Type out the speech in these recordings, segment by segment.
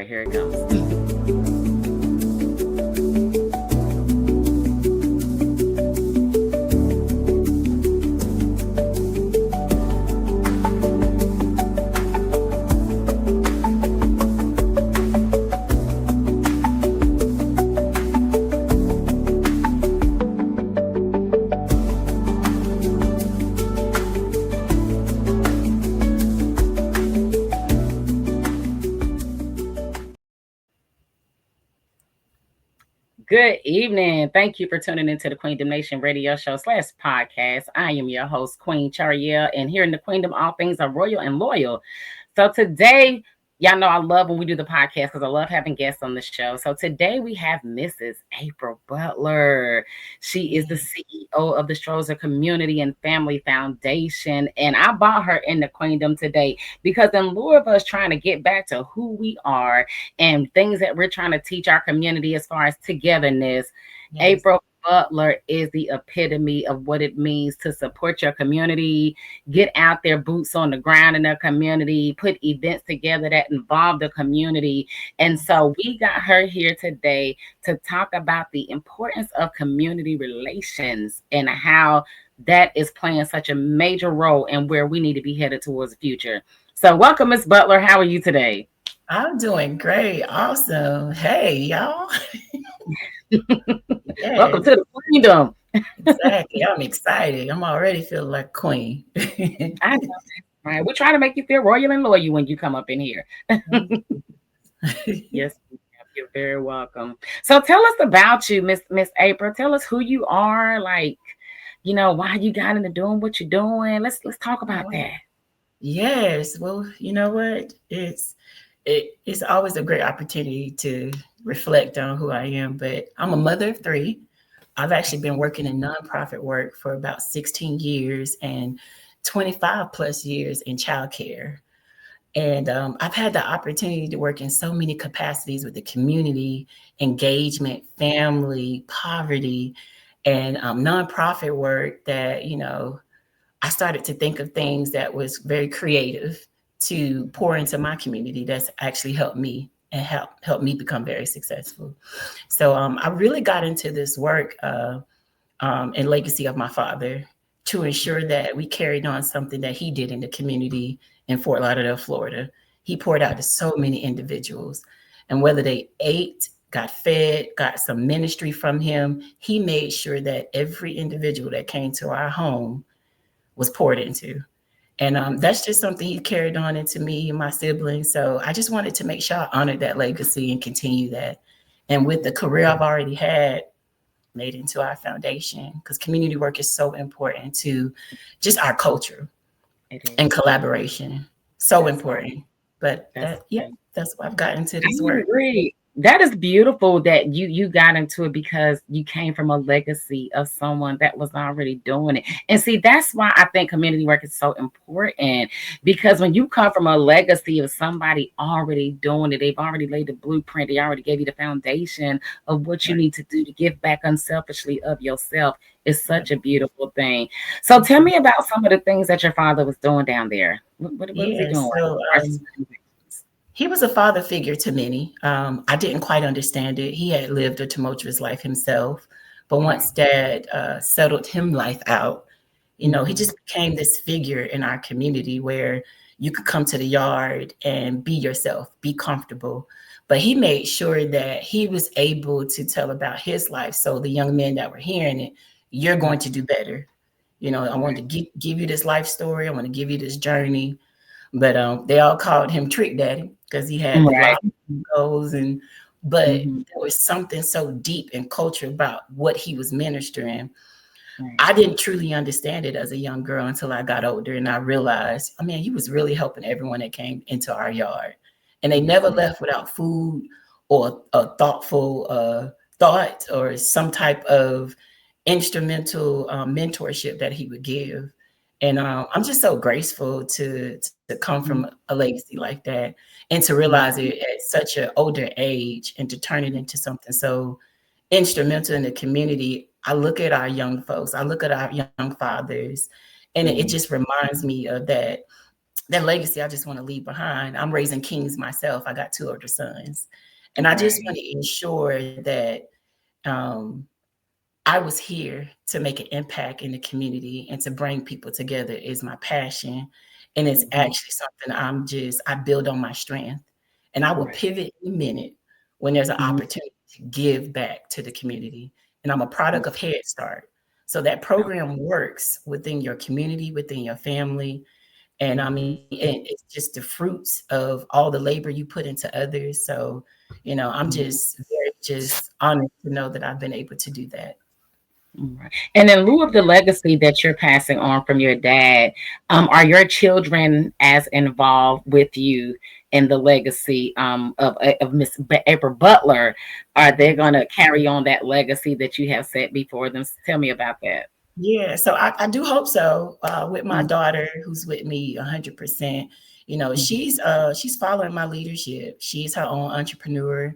right, here it comes. Good evening. Thank you for tuning into the QueendomNation radio show / podcast. I am your host, Queen Charielle, and here in the Queendom, all things are royal and loyal. So today, y'all know I love when we do the podcast because I love having guests on the show. So today we have Mrs. April Butler. She is the CEO of the Strozer Community and Family Foundation, and I brought her in the Queendom today because in lieu of us trying to get back to who we are and things that we're trying to teach our community as far as togetherness, yes. April Butler is the epitome of what it means to support your community, get out there, boots on the ground in their community, put events together that involve the community. And so we got her here today to talk about the importance of community relations and how that is playing such a major role in where we need to be headed towards the future. So welcome, Ms. Butler. How are you today? I'm doing great. Awesome. Hey, y'all. Yes. Welcome to the Queendom. Exactly. I'm excited. I'm already feeling like queen. I know. Right. We're trying to make you feel royal and loyal when you come up in here. Yes, you're very welcome. So tell us about you, Miss April. Tell us who you are, like, why you got into doing what you're doing. Let's talk about that. Yes. Well, you know what? It's always a great opportunity to reflect on who I am, but I'm a mother of 3. I've actually been working in nonprofit work for about 16 years and 25 plus years in childcare. And I've had the opportunity to work in so many capacities with the community, engagement, family, poverty, and nonprofit work that, I started to think of things that was very creative to pour into my community that's actually helped me and help me become very successful. So I really got into this work and legacy of my father to ensure that we carried on something that he did in the community in Fort Lauderdale, Florida. He poured out to so many individuals, and whether they ate, got fed, got some ministry from him, he made sure that every individual that came to our home was poured into. And that's just something he carried on into me and my siblings. So I just wanted to make sure I honored that legacy and continue that. And with the career I've already had, made into our foundation, because community work is so important to just our culture and collaboration. So important. But that's why I've gotten into this work. Agree. That is beautiful that you got into it because you came from a legacy of someone that was already doing it. And see, that's why I think community work is so important, because when you come from a legacy of somebody already doing it, they've already laid the blueprint, they already gave you the foundation of what you need to do to give back unselfishly of yourself. Is such a beautiful thing. So tell me about some of the things that your father was doing down there. What was he doing? So, he was a father figure to many. I didn't quite understand it. He had lived a tumultuous life himself. But once Dad settled him life out, he just became this figure in our community where you could come to the yard and be yourself, be comfortable. But he made sure that he was able to tell about his life. So the young men that were hearing it, you're going to do better. I want to give you this life story. I want to give you this journey. But they all called him Trick Daddy because he had the goals, but there was something so deep in culture about what he was ministering. I didn't truly understand it as a young girl until I got older, and I realized, he was really helping everyone that came into our yard, and they never left without food or a thoughtful thought or some type of instrumental mentorship that he would give. And I'm just so grateful to come from a legacy like that and to realize it at such an older age and to turn it into something so instrumental in the community. I look at our young folks, I look at our young fathers, and it just reminds me of that that legacy I just want to leave behind. I'm raising kings myself. I got two older sons, and I just want Right. to ensure that um, I was here to make an impact in the community and to bring people together is my passion. And it's Mhm. actually something I build on my strength. And I will Right. pivot in a minute when there's an Mhm. opportunity to give back to the community. And I'm a product of Head Start. So that program works within your community, within your family. And I mean, Mhm. it's just the fruits of all the labor you put into others. So, I'm Mhm. just very just honored to know that I've been able to do that. Right. And in lieu of the legacy that you're passing on from your dad, are your children as involved with you in the legacy of Miss April Butler? Are they going to carry on that legacy that you have set before them? Tell me about that. Yeah, so I do hope so. With my Mhm. daughter, who's with me 100%. Mhm. She's following my leadership. She's her own entrepreneur.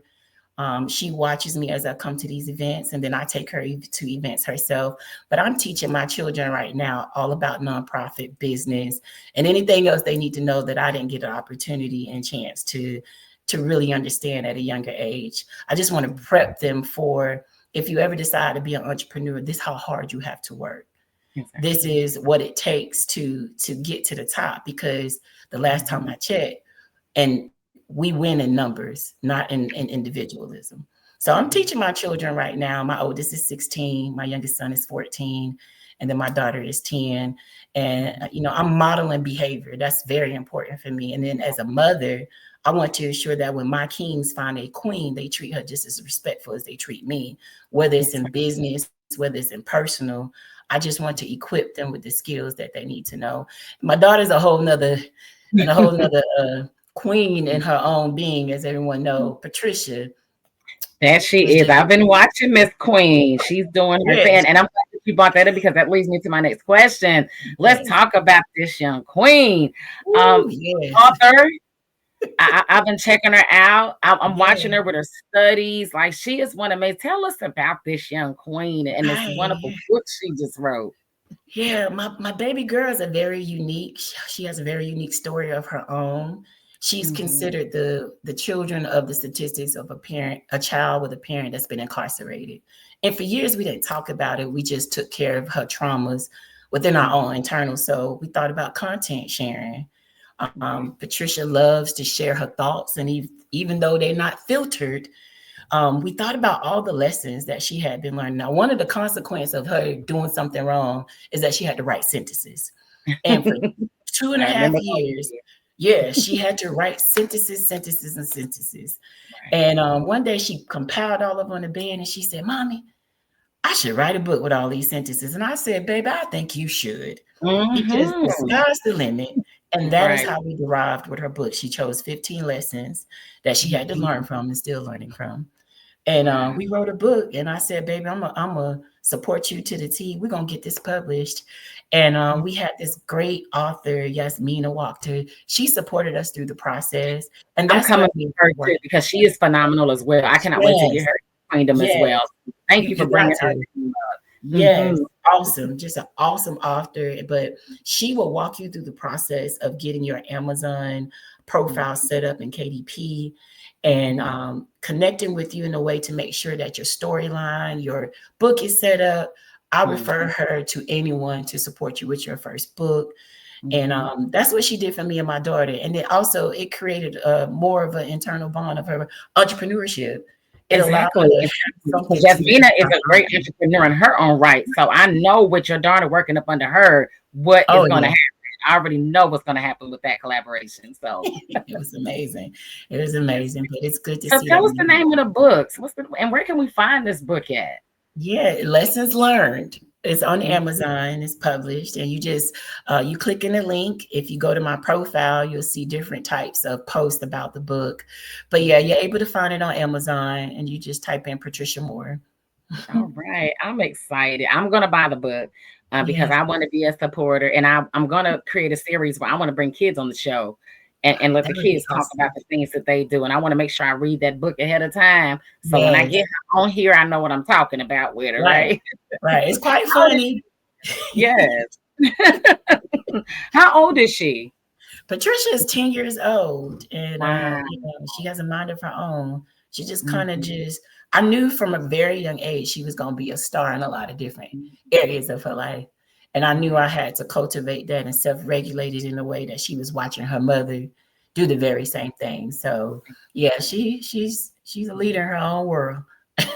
She watches me as I come to these events, and then I take her to events herself. But I'm teaching my children right now all about nonprofit business and anything else they need to know that I didn't get an opportunity and chance to really understand at a younger age. I just want to prep them for, if you ever decide to be an entrepreneur, this is how hard you have to work. This Exactly. is what it takes to get to the top, because the last time Mhm. I checked, and we win in numbers, not in individualism. So I'm teaching Mhm. my children right now. My oldest is 16, my youngest son is 14, and then my daughter is 10. And Mhm. I'm modeling behavior. That's very important for me. And then as a mother, I want to ensure that when my kings find a queen, they treat her just as respectful as they treat me, whether it's in Exactly. business, whether it's in personal. I just want to equip them with the skills that they need to know. My daughter's a whole nother queen in her own being, as everyone knows. Patricia That is she is. just, I've been watching Miss Queen. She's doing her yes, thing. And I'm glad that you brought that up because that leads me to my next question. Let's yes. talk about this young queen. Ooh, Um, yes, author. I've been checking her out. I'm watching yes. her with her studies. Like she is one of me. Tell us about this young queen and this wonderful Hi. book she just wrote. Yeah, my baby girl is a very unique. She has a very unique story of her own. She's Mhm. considered the children of the statistics of a child with a parent that's been incarcerated. And for years we didn't talk about it. We just took care of her traumas within our Mhm. own internal. So we thought about content sharing. Right. Patricia loves to share her thoughts, and even though they're not filtered, we thought about all the lessons that she had been learning. Now, one of the consequences of her doing something wrong is that she had to write sentences. And for two and I a half remember those years, years. yeah, she had to write sentences, sentences, and sentences. Right. And one day she compiled all of them on the bed and she said, Mommy, I should write a book with all these sentences. And I said, Baby, I think you should, because the Mhm. sky's the limit. And that is Right. how we derived with her book. She chose 15 lessons that she had to Mhm. learn from and still learning from. And Wow. we wrote a book, and I said, "Baby, I'm a support you to the T. We're gonna get this published." And we had this great author, Yasmina Walker. She supported us through the process, and I'm that's what coming made to her it work. too because she is phenomenal as well. I cannot wait to get Yes, her Queendom as yes, well. Thank you for you got bringing her to. name up. Yes, Mhm. awesome. Just an awesome author. But she will walk you through the process of getting your Amazon profile set up in KDP and Mhm. connecting with you in a way to make sure that your storyline, your book is set up. I refer Mhm. her to anyone to support you with your first book. And Mhm. that's what she did for me and my daughter. And then also it created more of an internal bond of her entrepreneurship. It allowed Exactly, her to have exactly. Because something to Jasmina is fall a great behind. entrepreneur in her own right. So I know with your daughter working up under her, what is Oh going to yeah. happen. I already know what's going to happen with that collaboration. So, It was amazing. It was amazing, but it's good to so see that tell us we the have. name of the books. And where can we find this book at? Yeah, lessons learned. It's on Mhm. Amazon. It's published, and you click in the link. If you go to my profile, you'll see different types of posts about the book. But yeah, you're able to find it on Amazon, and you just type in Patricia Moore. All right. I'm excited. I'm going to buy the book because Yes, I want to be a supporter. And I'm going to create a series where I want to bring kids on the show and let that the would be kids talk about awesome. the things that they do. And I want to make sure I read that book ahead of time. So when I Yes, get on here, I know what I'm talking about with her, right, right? right. It's quite How old is funny. she? Yes. How old is she? Patricia is 10 years old, and Wow. she has a mind of her own. She just kind of Mhm. just, I knew from a very young age she was going to be a star in a lot of different areas of her life. And I knew I had to cultivate that and self-regulate it in a way that she was watching her mother do the very same thing. So yeah, she's a leader in her own world.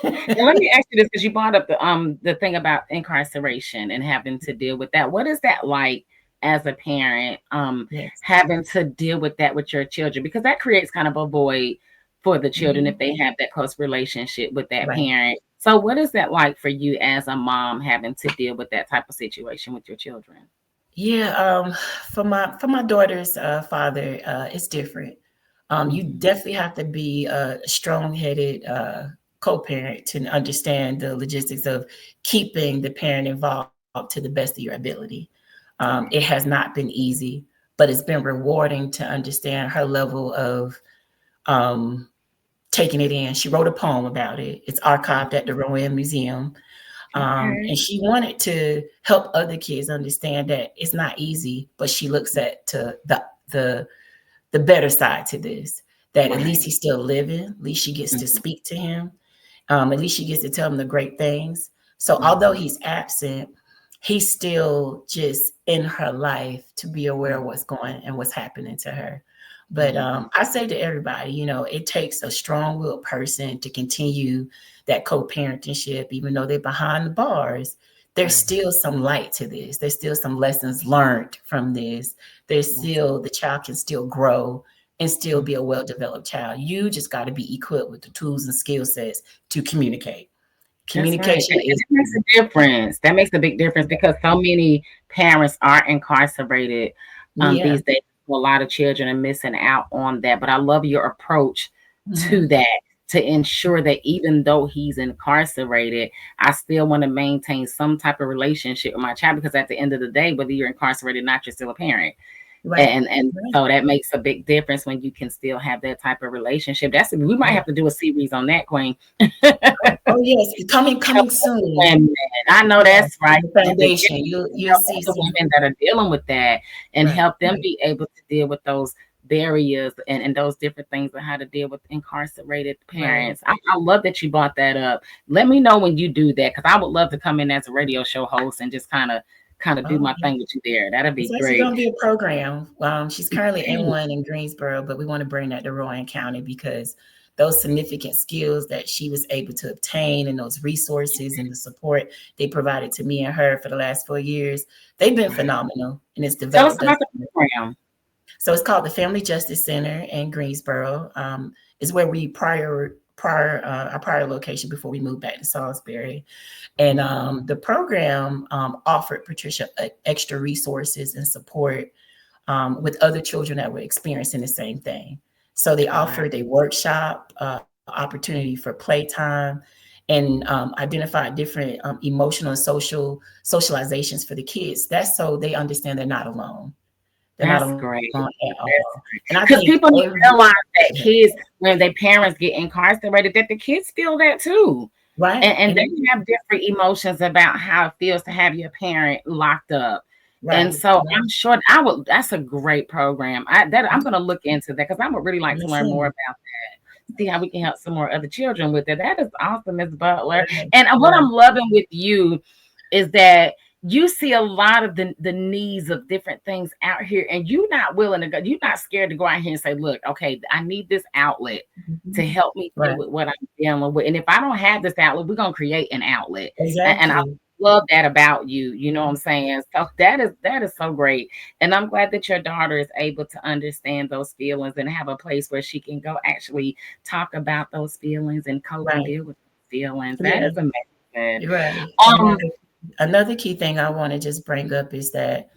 And let me ask you this, because you brought up the thing about incarceration and having to deal with that. What is that like as a parent, Yes. having to deal with that with your children? Because that creates kind of a void for the children if Mhm. they have that close relationship with that Right. parent. So what is that like for you as a mom, having to deal with that type of situation with your children? Yeah, for my daughter's father, it's different. You Mhm. definitely have to be a strong-headed co-parent to understand the logistics of keeping the parent involved to the best of your ability. It Right. has not been easy, but it's been rewarding to understand her level of um, taking it in. She wrote a poem about it. It's archived at the Rowan Museum. Okay. And she wanted to help other kids understand that it's not easy, but she looks at to the the better side to this. That at least Right. he's still living. At least she gets to Mhm. speak to him. At least she gets to tell him the great things. So although Mhm. he's absent, he's still just in her life to be aware of what's going and what's happening to her. But Mhm. I say to everybody, it takes a strong-willed person to continue that co-parentingship, even though they're behind the bars. There's Right. still some light to this. There's still some lessons learned from this. There's That's still, the child can still grow and still mhm. be a well-developed child. You just got to be equipped with the tools and skill sets to communicate. That's right, Communication and is it makes a difference. That makes a big difference because so many parents are incarcerated, yeah. these days. A lot of children are missing out on that, but I love your approach to Mhm. that, to ensure that even though he's incarcerated, I still wanna maintain some type of relationship with my child, because at the end of the day, whether you're incarcerated or not, you're still a parent. Right. And Right. so that makes a big difference when you can still have that type of relationship. We might Right. have to do a series on that, Queen. Oh yes, coming Help other soon. women. I know Yes, that's right. the In the foundation. beginning, You'll help see other some. women that are dealing with that and Right. help them Right. be able to deal with those barriers and those different things of how to deal with incarcerated Right. parents. I love that you brought that up. Let me know when you do that, because I would love to come in as a radio show host and just kind of do Oh my yeah. thing with you there. That'd be It's actually great. going to be a program. She's currently in Great. one in Greensboro, but we want to bring that to Rowan County because those significant skills that she was able to obtain and those resources and the support they provided to me and her for the last 4 years, they've been Wow. phenomenal and it's Tell us developed us. about the program. So it's called the Family Justice Center in Greensboro. Is where we our prior location before we moved back to Salisbury. And the program offered Patricia extra resources and support with other children that were experiencing the same thing. So they Wow. offered a workshop opportunity for playtime and identified different emotional and socializations for the kids. That's so they understand they're not alone. They're not That's alone great. at all. That's And I great. think Because people don't every realize that kids, when their parents get incarcerated, that the kids feel that too. right, And and they have different emotions about how it feels to have your parent locked up. And right, so right. I'm sure that's a great program. I'm gonna look into that, because I would really like to learn more Listen, about that. See how we can help some more other children with it. That is awesome, Ms. Butler. right, And what right, I'm loving with you is that you see a lot of the needs of different things out here, and you're not willing to go, you're not scared to go out here and say, look, okay, I need this outlet to mhm, help me deal right, with what I'm dealing with. And if I don't have this outlet, we're gonna create an outlet. And I exactly. love that about you. You know what I'm saying? So that is so great. And I'm glad that your daughter is able to understand those feelings and have a place where she can go actually talk about those feelings and cope and Right. deal with those feelings. That Yeah, is amazing. you're right. Um, Another key thing I want to just bring up is that,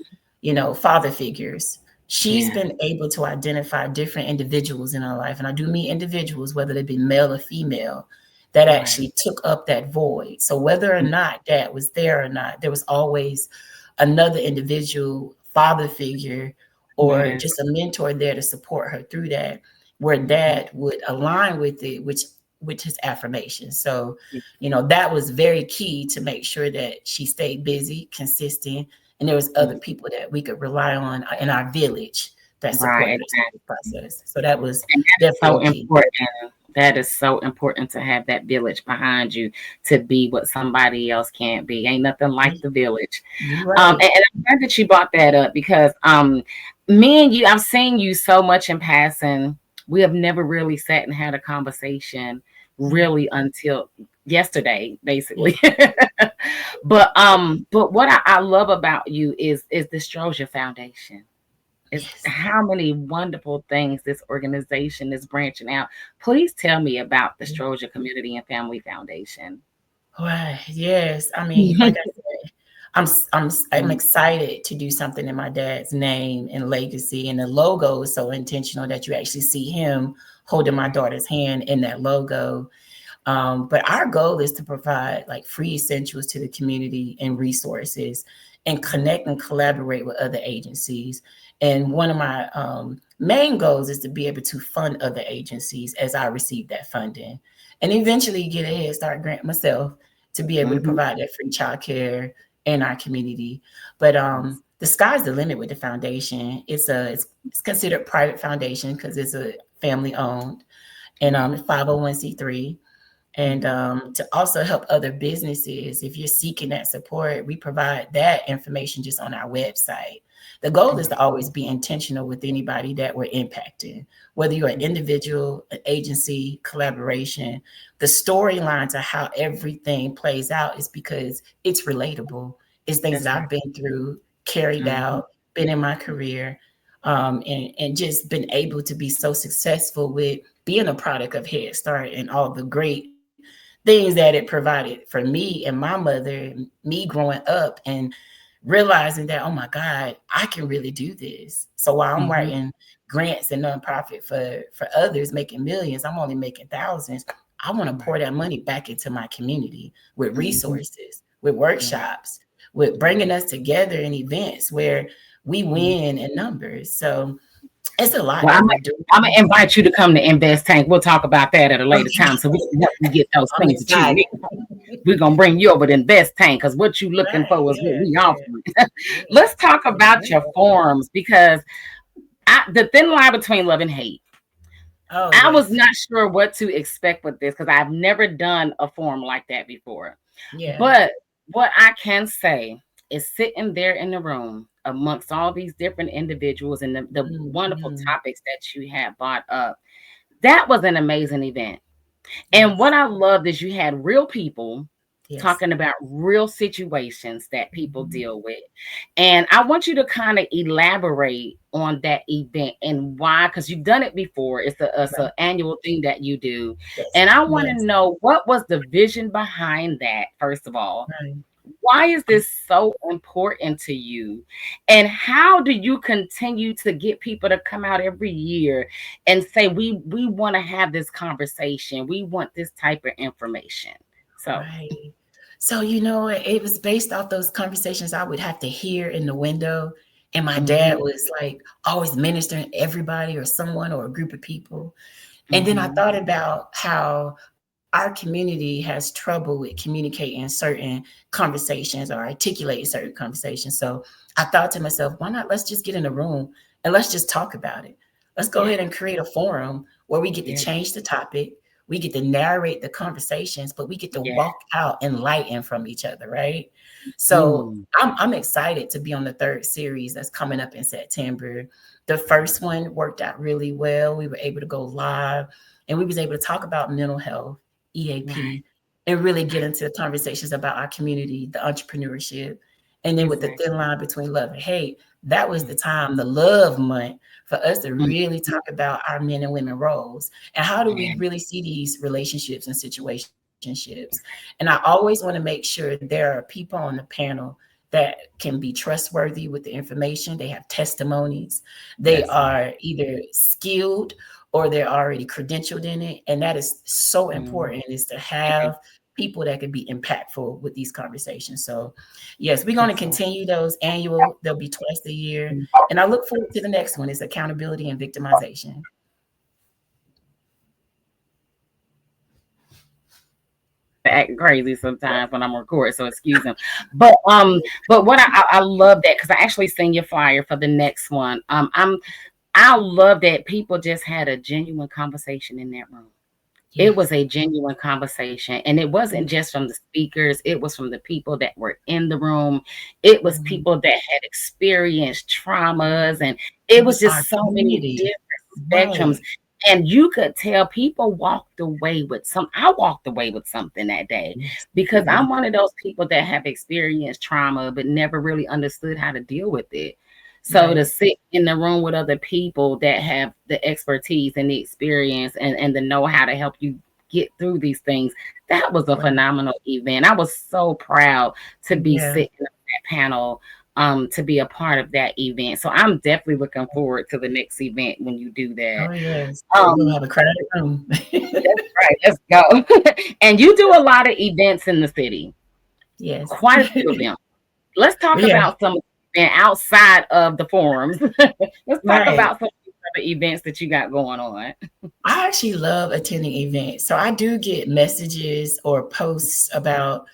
father figures. She's yeah, been able to identify different individuals in her life, and I do mean individuals, whether they be male or female, that right. actually took up that void. So whether or not dad was there or not, there was always another individual, father figure, That or is just a mentor there to support her through that, where mhm, dad would align with it, which with his affirmations. So that was very key to make sure that she stayed busy, consistent, and there was other mhm, people that we could rely on in our village that Right, supported us through the process. So that was and that's definitely so a key. important. That is so important to have that village behind you to be what somebody else can't be. Ain't nothing like the village. You're right. And I'm glad that you brought that up because me and you, I've seen you so much in passing. We have never really sat and had a conversation really until yesterday, Yeah. basically. But what I love about you is the Strosia Foundation. Is Yes. how many wonderful things this organization is branching out. Please tell me about the Strosia Community and Family Foundation. Right. Yes. I mean, like I said, I'm excited to do something in my dad's name and legacy. And the logo is so intentional that you actually see him holding my daughter's hand in that logo. But our goal is to provide like free essentials to the community and resources and connect and collaborate with other agencies. And one of my main goals is to be able to fund other agencies as I receive that funding and eventually get a Head Start grant myself to be able to Mhm. provide that free childcare in our community. But the sky's the limit with the foundation. It's considered private foundation because it's a family owned and 501c3 and to also help other businesses. If you're seeking that support, we provide that information just on our website. The goal is to always be intentional with anybody that we're impacting, whether you're an individual, an agency, collaboration. The storyline to how everything plays out is because it's relatable. It's things That's that right. I've been through, carried Mhm. out, been in my career, and just been able to be so successful with being a product of Head Start and all the great things that it provided for me and my mother, me growing up and realizing that, oh my God, I can really do this. So while I'm Mhm. writing grants and nonprofit for others making millions, I'm only making thousands. I want to pour Right. that money back into my community with Mhm. resources, with Yeah. workshops, with Yeah. bringing us together in events where we Mhm. win in numbers. So it's a lot Well, that I'm we're gonna, I'm doing. gonna invite you to come to Invest Tank. We'll talk about that at a later Okay, time, so we can help you get those I'm things that you excited. need. We're gonna bring you over to Invest Tank because what you looking Right. for is what Yeah. we Yeah. offering. Yeah. Let's talk about your forums because the thin line between love and hate. Oh, I was yes. not sure what to expect with this because I've never done a forum like that before. Yeah. But what I can say is sitting there in the room amongst all these different individuals and the wonderful Mhm. topics that you have brought up, that was an amazing event. And what Yes. I loved is you had real people Yes. talking about real situations that people Mhm. deal with. And I want you to kind of elaborate on that event and why, because you've done it before. It's an Right. annual thing that you do. Yes. And I want to Yes. know what was the vision behind that, first of all. Right. Why is this so important to you? And how do you continue to get people to come out every year and say, we want to have this conversation. We want this type of information. So, Right. So, you know, it was based off those conversations I would have to hear in the window. And my dad mhm, was like always ministering everybody or someone or a group of people. And then I mhm, thought about how our community has trouble with communicating certain conversations or articulating certain conversations. So I thought to myself, why not let's just get in a room and let's just talk about it. Let's go yeah, ahead and create a forum where we get to yeah, change the topic, we get to narrate the conversations, but we get to yeah. walk out enlightened from each other, right? So Mm, I'm excited to be on the third series that's coming up in September. The first one worked out really well. We were able to go live and we was able to talk about mental health, right, EAP, and really get into conversations about our community, the entrepreneurship. And then with the thin exactly. line between love and hate, that was the Mm, time, the love month, for us to mm, really talk about our men and women roles and how do we yeah, really see these relationships and situationships. And I always want to make sure there are people on the panel that can be trustworthy with the information. They have testimonies. They that's right. are either skilled or they're already credentialed in it. And that is so Mm, important is to yeah, have people that can be impactful with these conversations. So yes, we're going to excellent. continue those annual. They'll be twice a year. And I look forward to the next one is accountability and victimization. Act crazy sometimes when I'm recording, so excuse them. But what I love that because I actually seen your flyer for the next one. I love that people just had a genuine conversation in that room. It was Yes. a genuine conversation, and it wasn't Yeah. just from the speakers, it was from the people that were in the room. It was Mhm. people that had experienced traumas, and It it was was our just so many community. different spectrums, Right. and you could tell people walked away with some I walked away with something that day Yes. because I'm one of those people that have experienced trauma but never really understood how to deal with it. So to Right. sit in the room with other people that have the expertise and the experience and the know how to help you get through these things, that was a Right. phenomenal event. I was so proud to be Yeah. sitting on that panel, to be a part of that event. So I'm definitely looking forward to the next event when you do that. Oh, yes. We'll Um, have a crowded room. that's right. Let's go. And you do a lot of events in the city, Yes. quite a few of them. Let's talk Yeah. about some and outside of the forums. Let's talk Right. about some of the other events that you got going on. I actually love attending events. So I do get messages or posts about,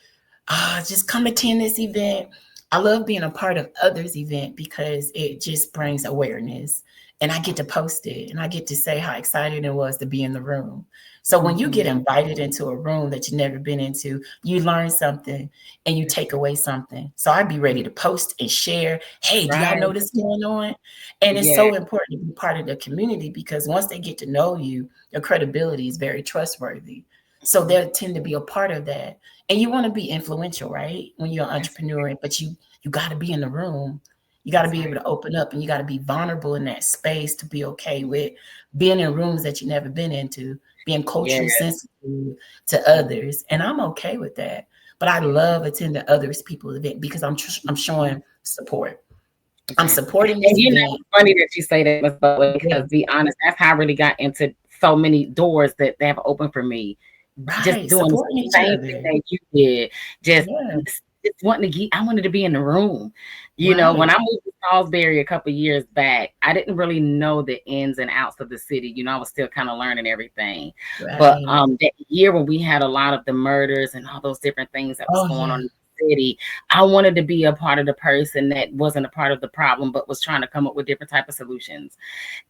just come attend this event. I love being a part of others' event because it just brings awareness. And I get to post it and I get to say how excited it was to be in the room. So when you get Mhm. invited into a room that you've never been into, you learn something and you take away something. So I'd be ready to post and share. Hey, do y'all Right. know this going on? And it's Yeah. so important to be part of the community because once they get to know you, your credibility is very trustworthy. So Mhm. they'll tend to be a part of that. And you want to be influential, right? When you're an That's entrepreneur, but you got to be in the room. You got to that's be able right. to open up and you got to be vulnerable in that space to be okay with being in rooms that you never been into, being Yeah. culturally sensitive to others. And I'm okay with that. But I love attending others people's event because I'm showing support. I'm Exactly. supporting And this event. it's funny that you say that, Miss Butler, because Yes. be honest, that's how I really got into so many doors that they have opened for me. Just Right. doing the Supporting each same thing other. that you did. Just Yeah. just wanting to get I wanted to be in the room. When Right. I moved to Salisbury a couple years back, I didn't really know the ins and outs of the city. I was still kind of learning everything. But Right. that year when we had a lot of the murders and all those different things that was Oh going on yeah. in the city, I wanted to be a part of the person that wasn't a part of the problem, but was trying to come up with different type of solutions.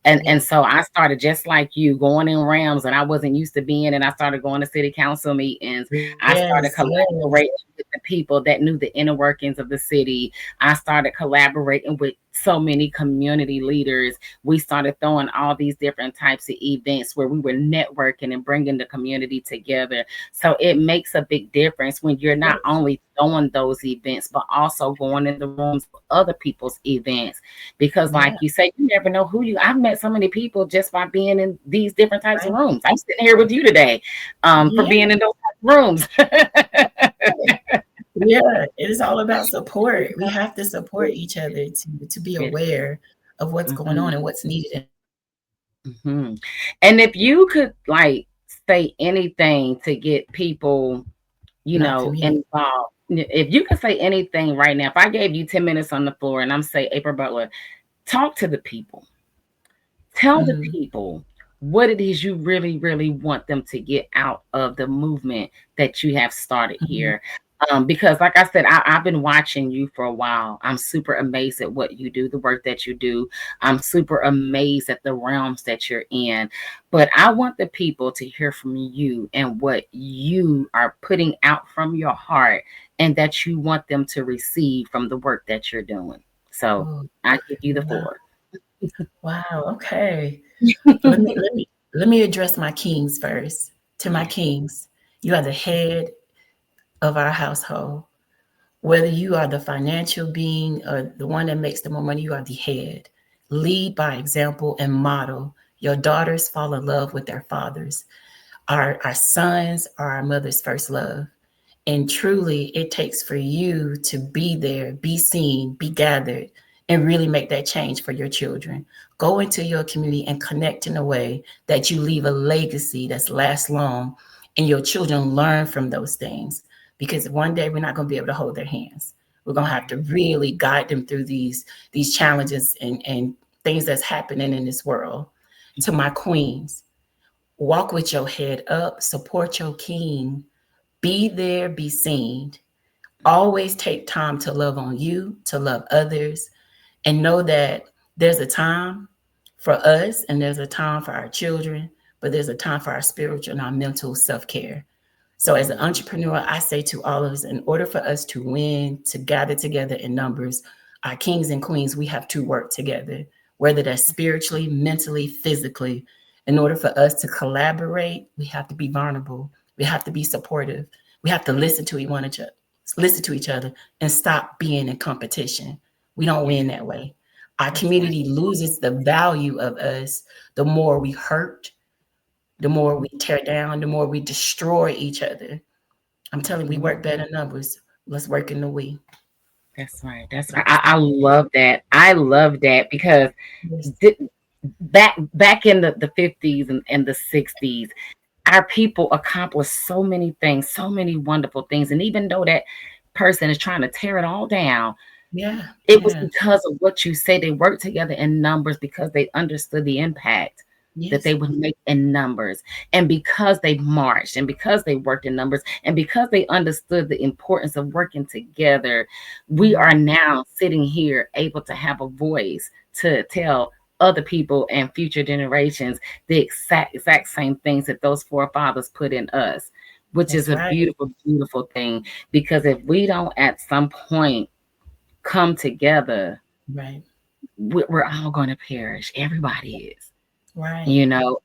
And Yeah. so I started just like you going in Rams, and I wasn't used to being, and I started going to city council meetings. I started Yes. Yes. collaborating with the people that knew the inner workings of the city. I started collaborating with so many community leaders. We started throwing all these different types of events where we were networking and bringing the community together. So it makes a big difference when you're not Yes. only throwing those events, but also going in the rooms of other people's events. Because, like Yeah. you say, you never know who I've met so many people just by being in these different types of Right. rooms. I'm sitting here with you today, for Yeah. being in those rooms. Yeah. It is all about support. We have to support each other to be Yes. aware of what's going Mhm, on and what's needed mhm. And if you could like say anything to get people, in our community. involved, if you could say anything right now, if I gave you 10 minutes on the floor and I'm say, April Butler, talk to the people. Tell the Mhm. people what it is you really, really want them to get out of the movement that you have started Mhm. here. Because, like I said, I've been watching you for a while. I'm super amazed at what you do, the work that you do. I'm super amazed at the realms that you're in. But I want the people to hear from you and what you are putting out from your heart and that you want them to receive from the work that you're doing. So Oh, I give you the wow. floor. Wow. Okay. Let me address my kings first. To my Yeah. kings, you are the head of our household. Whether you are the financial being or the one that makes the more money, you are the head. Lead by example and model. Your daughters fall in love with their fathers. Our sons are our mother's first love. And truly, it takes for you to be there, be seen, be gathered, and really make that change for your children. Go into your community and connect in a way that you leave a legacy that's lasts long, and your children learn from those things. Because one day we're not going to be able to hold their hands. We're going to have to really guide them through these challenges and things that's happening in this world. To my queens, walk with your head up, support your king, be there, be seen. Always take time to love on you, to love others, and know that there's a time for us, and there's a time for our children, but there's a time for our spiritual and our mental self-care. So as an entrepreneur, I say to all of us, in order for us to win, to gather together in numbers, our kings and queens, we have to work together, whether that's spiritually, mentally, physically. In order for us to collaborate, we have to be vulnerable. We have to be supportive. We have to listen to each other and stop being in competition. We don't win that way. Our That's right. community loses the value of us the more we hurt, the more we tear down, the more we destroy each other. I'm telling you, we Mhm. work better numbers. Let's work in the we. That's right. That's right. That's I love that. I love that because yes. th- back in the 50s and the 60s, our people accomplished so many things, so many wonderful things. And even though that person is trying to tear it all down, Yeah. it was Yeah. because of what you say. They worked together in numbers because they understood the impact that they Yes. would make in numbers. And because they marched and because they worked in numbers and because they understood the importance of working together, we are Mhm. now sitting here able to have a voice to tell other people and future generations the exact same things that those forefathers put in us, which is That's a right. beautiful, beautiful thing. Because if we don't at some point come together, Right. we're all going to perish. Everybody is, Right.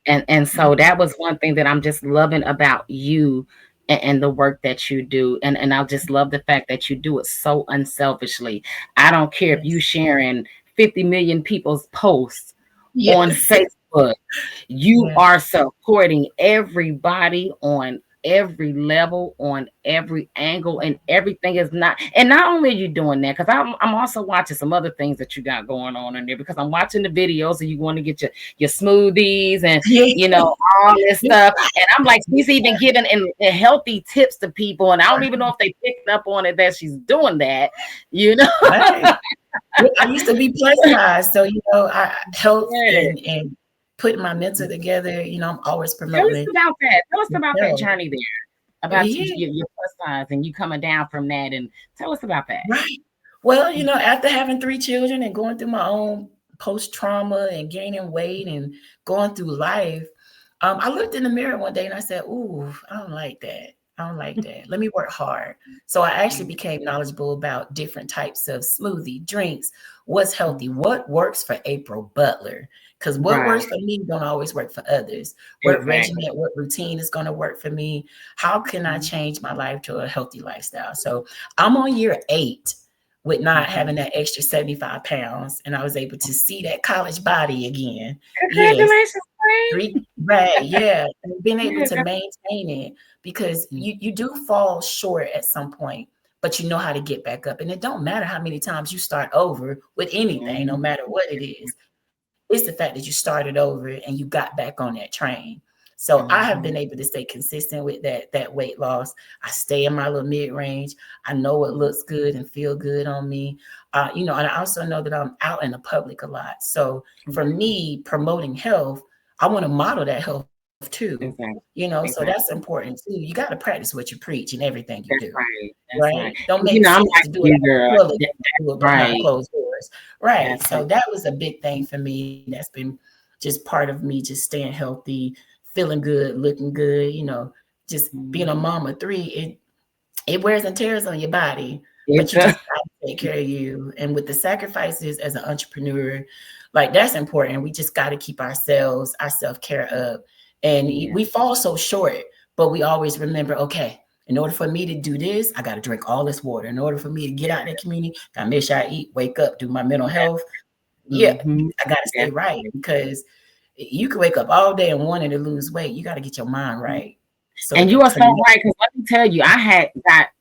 and so that was one thing that I'm just loving about you and the work that you do, and I just love the fact that you do it so unselfishly. I don't care if you Yes. sharing 50 million people's posts on Yes. Facebook. You Yeah. are supporting everybody on every level, on every angle, and everything is not. And not only are you doing that, because I'm also watching some other things that you got going on in there. Because I'm watching the videos, and you want to get your smoothies and Yeah. all this Yes. stuff. And I'm like, she's even giving in healthy tips to people, and I don't even know if they picked up on it that she's doing that. You know, Right. Yeah, I used to be plus size, so I health yeah. and putting my mental together. I'm always Tell us promoting about that. Tell us about that health. journey there. About Yeah, your plus size and you coming down from that, and tell us about that. right. Well, after having three children and going through my own post trauma and gaining weight and going through life, I looked in the mirror one day and I said, "Ooh, I don't like that. I don't like that. Let me work hard." So I actually became knowledgeable about different types of smoothie drinks, what's healthy, what works for April Butler. Because what Right. works for me don't always work for others. What regimen, Exactly. what routine is going to work for me? How can I change my life to a healthy lifestyle? So I'm on year 8 with not having Mhm. that extra 75 pounds, and I was able to see that college body again. Yes, Congratulations, Queen. right, yeah, and being able Yeah, to maintain it because you do fall short at some point, but you know how to get back up, and it don't matter how many times you start over with anything, no mhm, matter what it is. It's the fact that you started over and you got back on that train. So I have mhm, been able to stay consistent with that weight loss. I stay in my little mid range. I know what looks good and feel good on me. And I also know that I'm out in the public a lot. So for mhm. me, promoting health, I want to model that health too. Exactly. So that's Exactly. important too. You got to practice what you preach in everything you That's do, right. That's right? right. Don't And, make I'm sense like to do it you, out girl. in public, do it behind Right. closed doors. Right. That's So right. that was a big thing for me. That's been just part of me just staying healthy, feeling good, looking good, just being a Mhm. mom of three, it wears and tears on your body, It but you does. just got to take care of you. And with the sacrifices as an entrepreneur, like that's important. We just got to keep ourselves, our self-care up. And Yeah. we fall so short, but we always remember, okay, in order for me to do this, I got to drink all this water. In order for me to get out in the community, got to make sure I eat, wake up, do my mental health. Yeah, Mhm. I got to stay right Definitely. because you can wake up all day and wanting to lose weight. You got to get your mind right so it And can you are so connect. right, because let me tell you,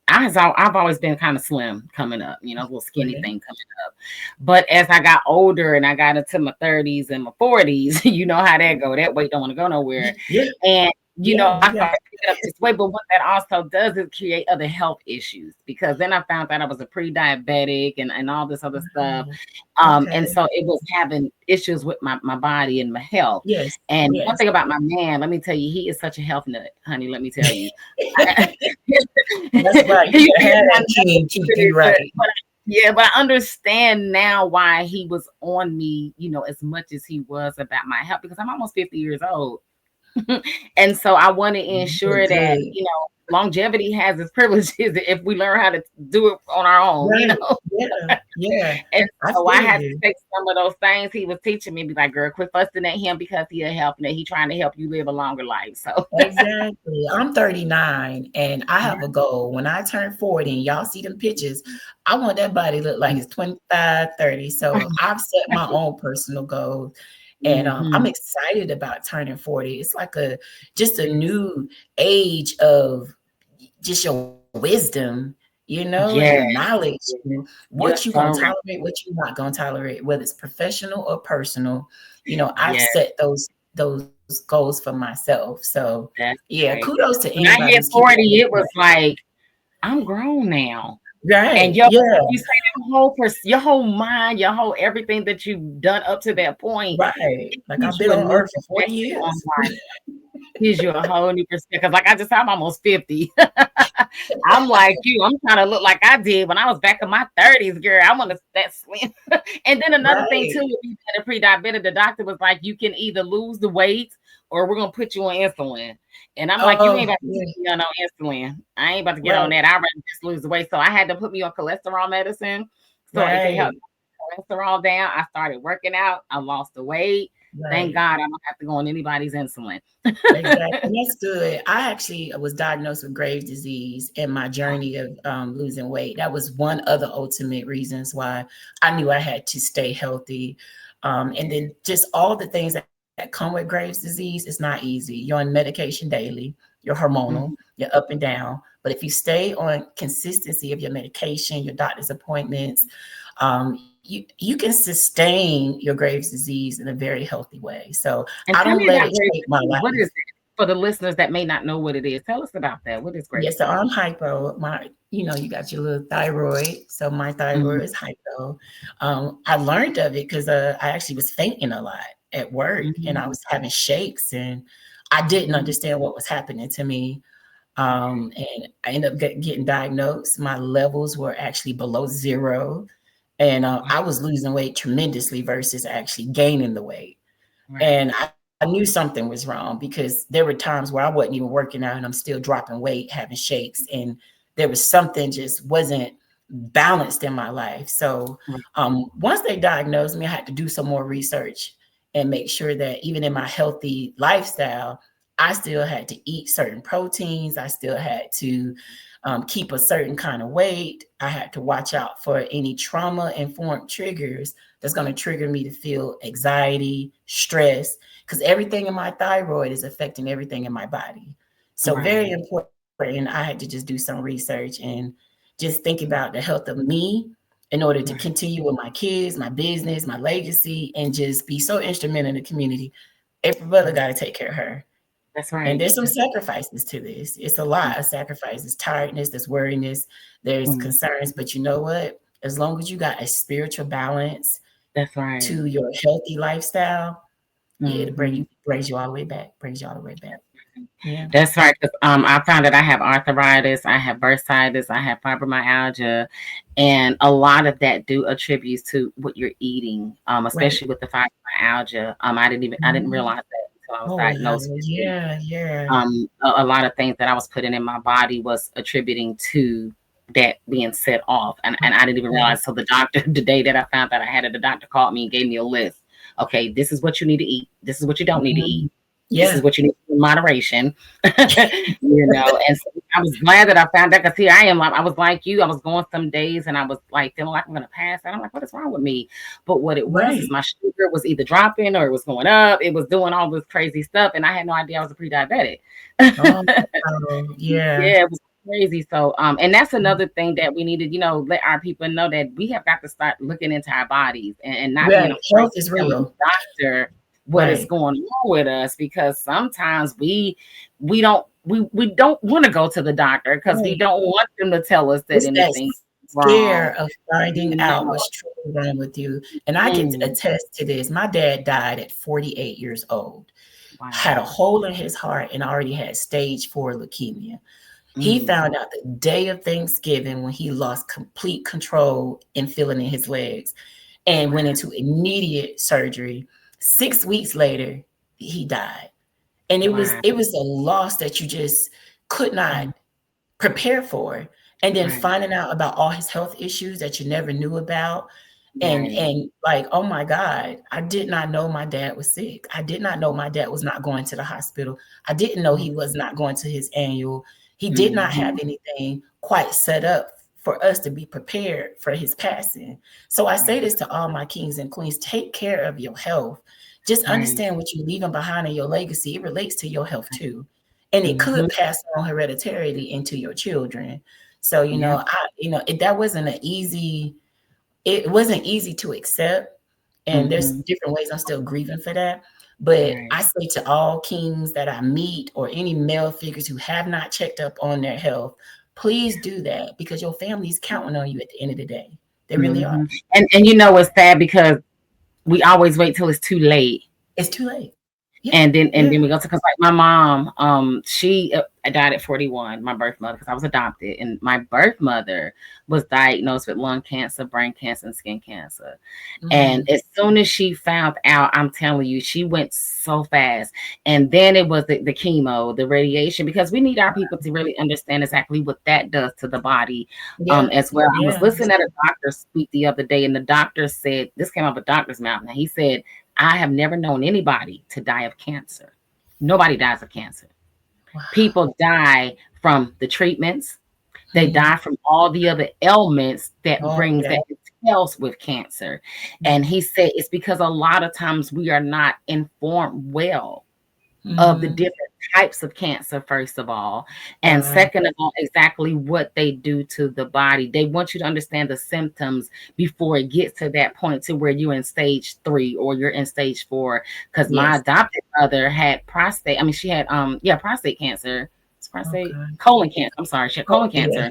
I've always been kind of slim coming up, a little skinny Right. thing coming up. But as I got older and I got into my 30s and my 40s, you know how that go. That weight don't want to go nowhere. Yeah, And yeah, I you got started picking up this weight, but what that also does is create other health issues because then I found out I was a pre-diabetic and all this other stuff. And okay. so it was having issues with my body and my health. Yes, And one yes. thing about my man, let me tell you, he is such a health nut, honey. Let me tell you. That's right. You He gotta is have my that king keep you number 2, right. Yeah, but I understand now why he was on me, as much as he was about my health because I'm almost 50 years old. And so I want to ensure that, Good. longevity has its privileges if we learn how to do it on our own. Right. Yeah. Yeah. And I so I feel had to you. take some of those things he was teaching me, be like, girl, quit fussing at him because he'll help and he trying to help you live a longer life. So Exactly. I'm 39 and I have a goal. When I turn 40 and y'all see them pictures, I want that body to look like it's 25, 30. So I've set my own personal goals. And I'm Mhm. excited about turning 40. It's like just a Yes. new age of just your wisdom, and your Yes. knowledge and what You're you gonna so right. tolerate, what you're not gonna tolerate, whether it's professional or personal. I've Yes, set those goals for myself. So that's yeah, right. kudos to When I anybody who's hit keeping up 40, with it was like, I'm grown now. that. And Right. yo, Yeah. you say your whole mind, your whole everything that you've done up to that point, Right. it Like I've gives been you a on new earth for 40 perspective on years. life. Gives you a whole new perspective. Because like I just said, I'm almost 50. I'm like you. I'm trying to look like I did when I was back in my 30s, girl. I want to that slim. And then another thing too, Right. with you being a pre-diabetic, the doctor was like, you can either lose the weight or we're gonna put you on insulin. And I'm like, you ain't Oh, about to yeah. put me on no insulin. I ain't about to get on Right. that. I'd rather just lose the weight. So I had to put me on cholesterol medicine. So it could help Right. cholesterol down. I started working out. I lost the weight. Thank Right. God I don't have to go on anybody's insulin. Exactly. And that's good. I actually was diagnosed with Graves' disease in my journey of losing weight. That was one of the ultimate reasons why I knew I had to stay healthy. And then just all the things that come with Graves' disease, it's not easy. You're on medication daily, you're hormonal, Mhm. you're up and down. But if you stay on consistency of your medication, your doctor's appointments, you can sustain your Graves' disease in a very healthy way. So And I tell don't me let about it Graves' shape my disease. What is life. it for the listeners that may not know what it is? Tell us about that. What is Yeah, Graves' so I'm disease? hypo. You got your little thyroid. So my Mhm. thyroid is hypo. I learned of it because I actually was fainting a lot at work and I Mhm. was having shakes and I didn't Mhm. understand what was happening to me. And I ended up getting diagnosed. My levels were actually below zero. And Wow. I was losing weight tremendously versus actually gaining the weight. Right. And I knew something was wrong because there were times where I wasn't even working out and I'm still dropping weight, having shakes, and there was something just wasn't balanced in my life. So Right. once they diagnosed me, I had to do some more research and make sure that even in my healthy lifestyle, I still had to eat certain proteins. I still had to keep a certain kind of weight. I had to watch out for any trauma informed triggers that's going to trigger me to feel anxiety, stress, because everything in my thyroid is affecting everything in my body. So, very Right. important. I had to just do some research and just think about the health of me in order to Right. continue with my kids, my business, my legacy, and just be so instrumental in the community. Every brother Right. got to take care of her. That's And right. there's some That's sacrifices to this. It's a lot of sacrifices, tiredness, there's worriness, there's mm, concerns. But you know what? As long as you got a spiritual balance that's right. to your healthy lifestyle, yeah, Mhm. brings you all the way back. Brings you all the way back. Yeah. That's right. 'Cause, I found that I have arthritis, I have bursitis, I have fibromyalgia, and a lot of that do attributes to what you're eating, Right. especially with the fibromyalgia. I didn't Mhm. realize that until I was Oh wow. diagnosed with it. Yeah, yeah. A lot of things that I was putting in my body was attributing to that being set off, and I didn't even Right. realize. So the doctor, the day that I found that I had it, the doctor called me and gave me a list. Okay, this is what you need to eat. This is what you don't need to eat. Mhm. This is Yeah. what you need in moderation. And so I was glad that I found that because here I am. I was like you. I was going some days and I was like feeling like I'm gonna pass out. I'm like, what is wrong with me? But what it was is Right. my sugar was either dropping or it was going up. It was doing all this crazy stuff, and I had no idea I was a pre-diabetic. Oh, wow. Yeah. Yeah, it was crazy. So, and that's another thing that we need to, let our people know that we have got to start looking into our bodies and not being Right. afraid Health is to tell the real. doctor what is Right. going on with us because sometimes we don't want to go to the doctor because we Right. don't want them to tell us that It's that anything's wrong. scare of finding You out know. what's truly wrong with you. And I can Mm, attest to this. My dad died at 48 years old, had a wow. hole in his heart, and already had stage 4 leukemia. He found out the day of Thanksgiving when he lost complete control and feeling in his legs and went into immediate surgery. 6 weeks later, he died. And Wow. it was a loss that you just could not prepare for. And then Right. finding out about all his health issues that you never knew about. Right. And like, oh my God, I did not know my dad was sick. I did not know my dad was not going to the hospital. I didn't know he was not going to his annual. He did not have Mhm. anything quite set up for us to be prepared for his passing. So I say Right. this to all my kings and queens, take care of your health. Just Right. understand what you're leaving behind in your legacy. It relates to your health too. And it could Mhm. pass on hereditarily into your children. So, Yep. that wasn't an easy, it wasn't easy to accept. And there's Mhm. different ways I'm still grieving for that. But Right. I say to all kings that I meet or any male figures who have not checked up on their health, please do that because your family's counting on you at the end of the day. They really are. Mhm. And it's sad because we always wait till it's too late. It's too late. Yeah. And then Yeah. we go to, because like my mom, she died at 41, my birth mother, because I was adopted, and my birth mother was diagnosed with lung cancer, brain cancer, and skin cancer. And Mm. as soon as she found out, I'm telling you, she went so fast. And then it was the chemo, the radiation, because we need our people to really understand exactly what that does to the body, Yeah. as well. I was Yeah. listening at a doctor speak the other day, and the doctor said, this came out of a doctor's mouth. Now, he said, I have never known anybody to die of cancer. Nobody dies of cancer. Wow. People die from the treatments. They Mhm. die from all the other ailments that Oh, brings yeah. that entails with cancer. And he said it's because a lot of times we are not informed well of the Mhm. different types of cancer, first of all. And Wow. second of all, exactly what they do to the body. They want you to understand the symptoms before it gets to that point to where you're in stage 3 or you're in stage 4. Because my Yes. adopted mother had prostate, I mean, she had prostate cancer. It's prostate, Okay. colon cancer. I'm sorry, she had Oh, colon yeah. cancer.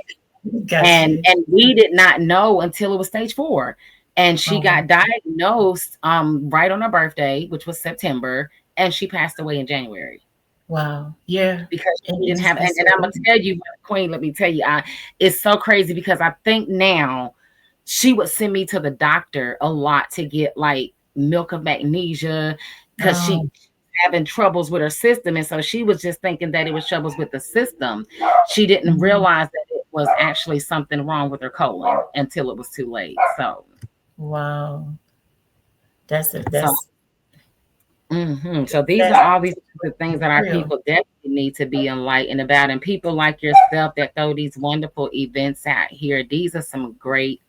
And Gotcha. and we did not know until it was stage 4. And she Oh, wow. got diagnosed right on her birthday, which was September, and she passed away in January Wow. Yeah. because And she it didn't just have. be And so I'm gonna easy. tell you, Queen, let me tell you, it's so crazy because I think now she would send me to the doctor a lot to get like milk of magnesia because she Oh, having troubles with her system, and so she was just thinking that it was troubles with the system. She didn't mhm. realize that it was actually something wrong with her colon until it was too late. Wow. So That's So these are that's all these the things that our real. people definitely need to be enlightened about, and people like yourself that throw these wonderful events out here. These are some great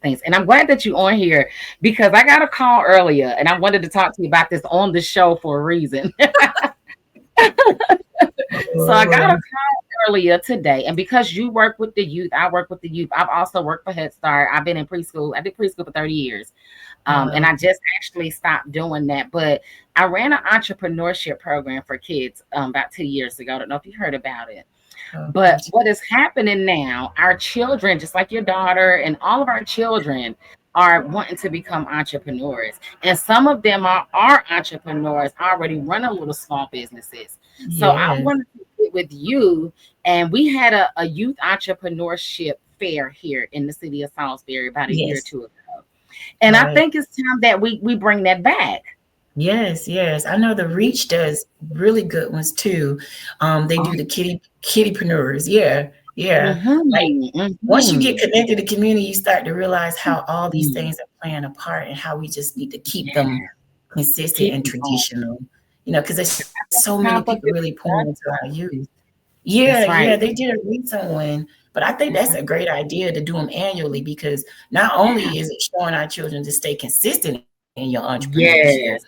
things, and I'm glad that you're on here because I got a call earlier, and I wanted to talk to you about this on the show for a reason. So I got a Oh, call earlier today, and because you work with the youth, I work with the youth. I've also worked for Head Start. I've been in preschool. I did preschool for 30 years. And wow. I just actually stopped doing that. But I ran an entrepreneurship program for kids about 2 years ago. I don't know if you heard about it. Okay. But what is happening now, our children, just like your daughter and all of our children, are wanting to become entrepreneurs. And some of them are entrepreneurs, already running little small businesses. So I Yes. wanted to get with you, and we had a youth entrepreneurship fair here in the city of Salisbury about a year or Yes. two ago. And I Right. think it's time that we bring that back. Yes, yes. I know the Reach does really good ones too. They Oh, do the kittypreneurs. Yeah, yeah. Like mhm, once you get mhm, connected to the community, you start to realize how all these mhm. things are playing a part and how we just need to keep them Yeah, consistent keep and it going. traditional. Because there's so many That's people how really book is pouring into our done. youth. Yeah, That's yeah, they right. did a recent one, but I think that's Mhm. a great idea to do them annually because not only is it showing our children to stay consistent in your entrepreneurship, Yes,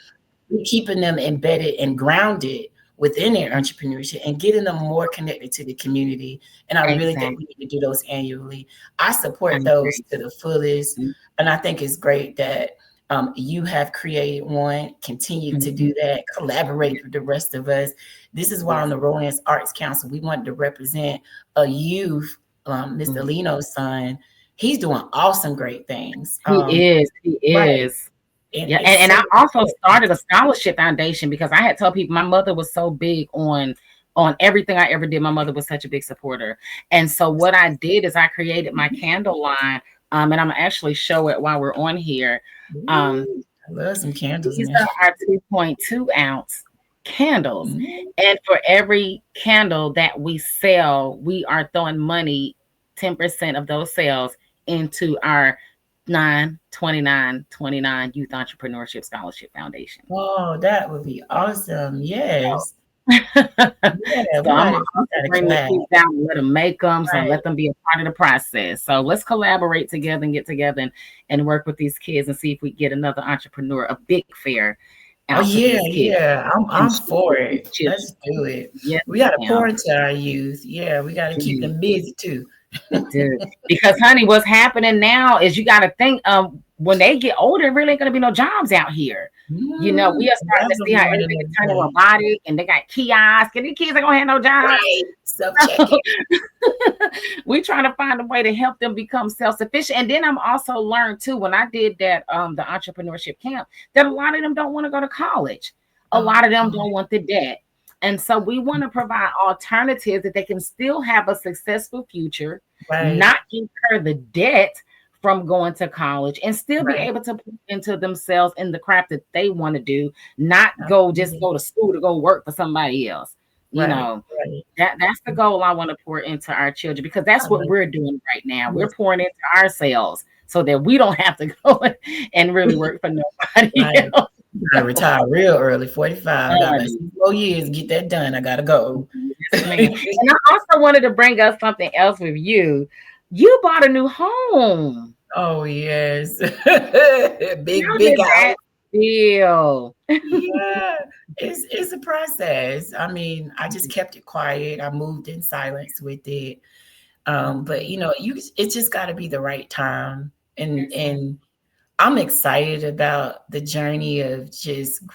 keeping them embedded and grounded within their entrepreneurship and getting them more connected to the community. And I really think exactly. we need to do those annually. I I support those agree. to the fullest. And I think it's great that you have created one, continue to Mhm. do that, collaborate with the rest of us. This is why on Yes. the Romance Arts Council, we wanted to represent a youth, Mr. Mhm. Leno's son. He's doing awesome, great things. He is. He Right. is. And Yeah, it's and so I also important. started a scholarship foundation because I had told people my mother was so big on on everything I ever did. My mother was such a big supporter. And so what I did is I created my candle line. And I'm gonna actually show it while we're on here. Um, Ooh, I love some candles these now. are our 2.2 ounce candles. Mm. And for every candle that we sell, we are throwing money, 10% of those sales into our 92929 Youth Entrepreneurship Scholarship Foundation. Oh, that would be awesome. Yes. Yeah, So I'm gonna we also gotta bring the collab. kids down and let them make them, so Right. let them be a part of the process. So let's collaborate together and get together and work with these kids and see if we get another entrepreneur, a big fair Oh out to yeah, these kids yeah. and I'm for these it. children. Let's do it. Yes, We gotta pour ma'am. into our youth. Yeah, we gotta keep them busy too. We do. Because honey, what's happening now is you gotta think when they get older, there really ain't gonna be no jobs out here. You know, we are starting to That's gonna see be how one of everything is them turning things. robotic and they got kiosks and these kids ain't gonna have no jobs. Right. Self-checking. We trying to find a way to help them become self-sufficient. And then I'm also learned too when I did that the entrepreneurship camp that a lot of them don't want to go to college. A lot of them Oh, don't want the debt. And so we want to provide alternatives that they can still have a successful future, right, not incur the debt from going to college, and still be right. able to put into themselves in the craft that they want to do, not go just Absolutely. go to school to go work for somebody else. You Right, know, right. that's the goal I want to pour into our children because I that's what love we're doing right now. We're yes. pouring into ourselves so that we don't have to go and really work for nobody Right. else. You gotta retire real early, 45. I got about Honey. 6 more years to get that done. I gotta go. Yes, ma'am. And I also wanted to bring up something else with you. You bought a new home. Oh yes. Big, How big did that house. feel? Yeah, it's a process. I mean, I just kept it quiet. I moved in silence with it. But you know, it's just got to be the right time. And I'm excited about the journey of just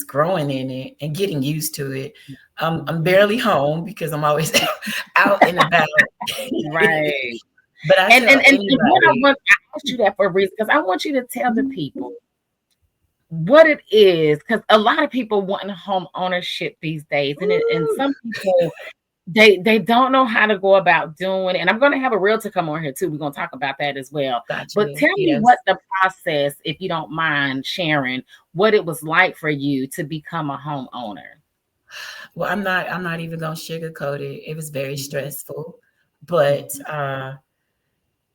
growing in it and getting used to it. I'm barely home because I'm always out and about. Right. But I And tell and what anybody, I asked you that for a reason because I want you to tell the people what it is because a lot of people want home ownership these days and ooh, some people they don't know how to go about doing it. And I'm going to have a realtor come on here too. We're going to talk about that as well. But gotcha. tell me what Yes. the process, if you don't mind sharing, what it was like for you to become a homeowner. Well, I'm not even gonna sugarcoat it. It was very stressful, but Mhm,